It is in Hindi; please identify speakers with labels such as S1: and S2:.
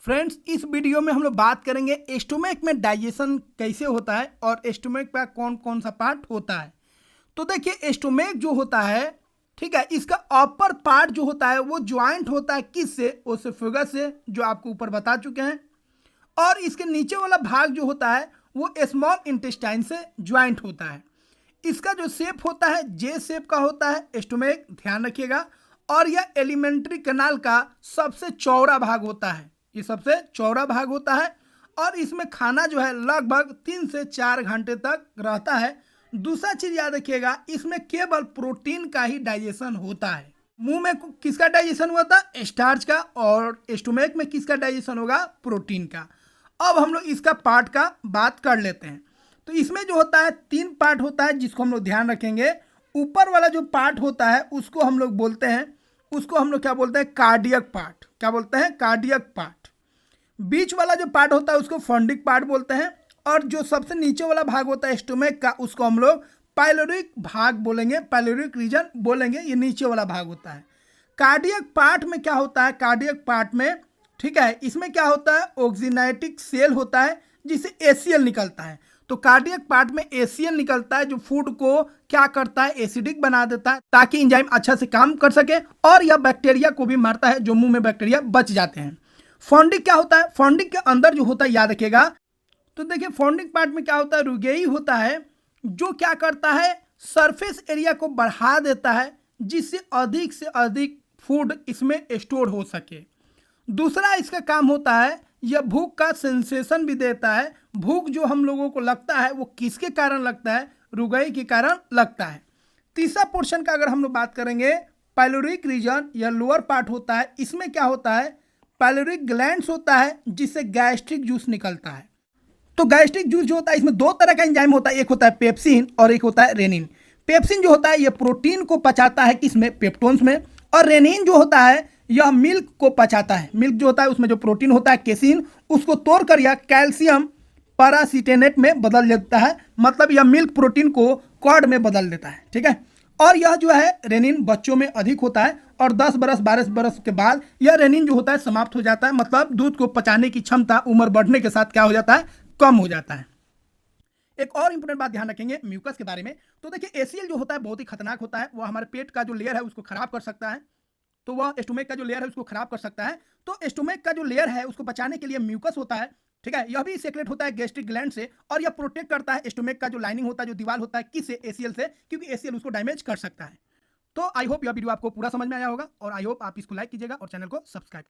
S1: फ्रेंड्स, इस वीडियो में हम लोग बात करेंगे स्टोमक में डाइजेशन कैसे होता है और स्टोमक का कौन कौन सा पार्ट होता है। तो देखिए, स्टोमक जो होता है, ठीक है, इसका अपर पार्ट जो होता है वो ज्वाइंट होता है किससे? ओसोफेगस से, जो आपको ऊपर बता चुके हैं। और इसके नीचे वाला भाग जो होता है वो स्मॉल इंटेस्टाइन से ज्वाइंट होता है। इसका जो शेप होता है जे शेप का होता है स्टोमक, ध्यान रखिएगा। और यह एलिमेंट्री कैनाल का सबसे चौड़ा भाग होता है, ये सबसे चौड़ा भाग होता है। और इसमें खाना जो है लगभग 3 से 4 घंटे तक रहता है। दूसरा चीज याद रखिएगा, इसमें केवल प्रोटीन का ही डाइजेशन होता है। मुंह में किसका डाइजेशन हुआ था? स्टार्च का। और स्टोमक में किसका डाइजेशन होगा? प्रोटीन का। अब हम लोग इसका पार्ट का बात कर लेते हैं। तो इसमें जो होता है 3 पार्ट होता है जिसको हम लोग ध्यान रखेंगे। ऊपर वाला जो पार्ट होता है उसको हम लोग बोलते हैं, उसको हम लोग क्या बोलते हैं? Cardiac part. क्या बोलते हैं? Cardiac part. बीच वाला जो पार्ट होता है उसको फंडिक पार्ट बोलते हैं। और जो सबसे नीचे वाला भाग होता है स्टोमक का, उसको हम लोग पाइलोरिक भाग बोलेंगे, पाइलोरिक रीजन बोलेंगे। ये नीचे वाला भाग होता है। कार्डियक पार्ट में क्या होता है? कार्डियक पार्ट में, ठीक है, इसमें क्या होता है? ऑक्सीनाइटिक सेल होता है जिससे एसीएल निकलता है। तो कार्डियक पार्ट में एसीएल निकलता है जो फूड को क्या करता है? एसिडिक बना देता है ताकि एंजाइम अच्छा से काम कर सके। और यह बैक्टीरिया को भी मारता है, जो मुंह में बैक्टीरिया बच जाते हैं। फॉन्डिक क्या होता है? फॉन्डिक के अंदर जो होता है, याद रखिएगा। तो देखिए, फॉन्डिक पार्ट में क्या होता है? रुगेई होता है जो क्या करता है? सरफेस एरिया को बढ़ा देता है जिससे अधिक से अधिक फूड इसमें स्टोर हो सके। दूसरा इसका काम होता है, यह भूख का सेंसेशन भी देता है। भूख जो हम लोगों को लगता है वो किसके कारण लगता है? रुगई के कारण लगता है। तीसरा पोर्शन का अगर हम लोग बात करेंगे, पाइलोरिक रीजन या लोअर पार्ट होता है। इसमें क्या होता है? पाइलोरिक ग्लैंड्स होता है जिससे गैस्ट्रिक जूस निकलता है। तो गैस्ट्रिक जूस जो होता है, इसमें 2 तरह का एंजाइम होता है, एक होता है पेप्सिन और एक होता है रेनिन। पेप्सिन जो होता है ये प्रोटीन को पचाता है, किसमें? पेप्टोन्स में। और रेनिन जो होता है यह मिल्क को पचाता है। मिल्क जो होता है उसमें जो प्रोटीन होता है केसिन, उसको तोड़कर यह कैल्शियम पैरासीटेनेट में बदल देता है। मतलब यह मिल्क प्रोटीन को कॉर्ड में बदल देता है, ठीक है। और यह जो है रेनिन बच्चों में अधिक होता है और 10 बरस 12 बरस के बाद यह रेनिन जो होता है समाप्त हो जाता है। मतलब दूध को पचाने की क्षमता उम्र बढ़ने के साथ क्या हो जाता है? कम हो जाता है। एक और इंपॉर्टेंट बात ध्यान रखेंगे म्यूकस के बारे में। तो देखिए, एसीएल जो होता है बहुत ही खतरनाक होता है। वह हमारे पेट का जो लेयर है उसको खराब कर सकता है। तो वह स्टोमक का जो लेयर है उसको खराब कर सकता है। तो स्टोमक का जो लेयर है उसको बचाने के लिए म्यूकस होता है, ठीक है। यह भी सेक्रेट होता है गैस्ट्रिक ग्लैंड से। और यह प्रोटेक्ट करता है स्टोमक का जो लाइनिंग होता है, जो दीवार होता है, किससे? एसीएल से, क्योंकि एसीएल उसको डैमेज कर सकता है। तो आई होप यह वीडियो आपको पूरा समझ में आया होगा और आई होप आप इसको लाइक कीजिएगा और चैनल को सब्सक्राइब।